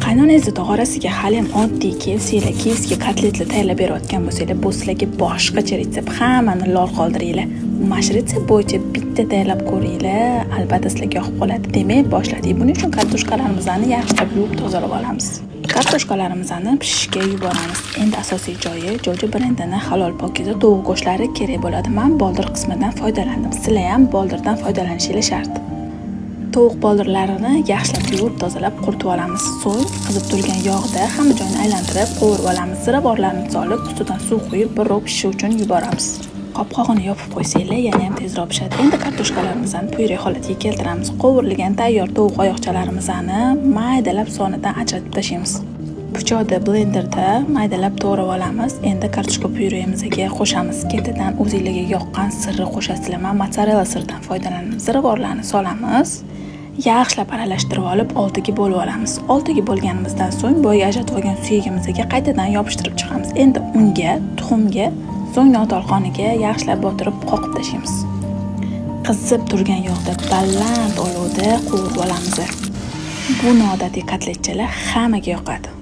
Qaynonangizni tog'orasiga hali ham oddiy KFC kotletli tayyorlab berayotgan bo'lsanglar, bu sizlarga boshqacha retsept, hammani lol qoldiringlar. Mash retsept bo'yicha bitta tayyorlab ko'ringlar, albatta sizlarga yoqib qoladi. Demak, boshladik. Buning uchun kartoshkalarimizni yaxshilab yuvib tozalab olamiz. Kartoshkalarimizni pishishga yuboramiz. Endi asosiy joyi Jojo brendining halol pokiza tovuq go'shtlari kerak bo'ladi. Men boldir qismidan foydalandim. Sizlar ham boldirdan foydalanishingiz shart. Tovuq boldirlarini yaxshilab yuvib tozalab quritib olamiz. So'ng qizib turgan yog'da hamma joyini aylantirib qovurib olamiz. Ziravorlarni solib, ustidan suv quyib bir ro'p pishish uchun yuboramiz. Qopqog'ini yopib qo'ysanglar, yana ham tezroq pishadi. Endi kartoshkalarimizni pure holatiga keltiramiz. Qovurilgan tayyor tovuq oyoqchalarimizni maydalab sonidan ajratib tashlaymiz. Pichoqda blenderda maydalab to'g'rab olamiz. Endi kartoshka pyuremizga qo'shamiz. Ketidan o'zingizga yoqqan sirni qo'shasizlar. Men mozzarella sirdan foydalanaman. Ziravorlarni solamiz. Yaxshilab aralashtirib olib, oltiga bo'lib olamiz. Oltiga bo'lganimizdan so'ng boya ajratib olgan suyagimizga qaytadan yopishtirib chiqamiz. Endi unga, tuxumga, so'ng notolqoniga yaxshilab botirib qoqib tashlaymiz. Qizib turgan yog'da baland olovda qovurib olamiz. Bu noodatiy kotletchalar hammaga yoqadi.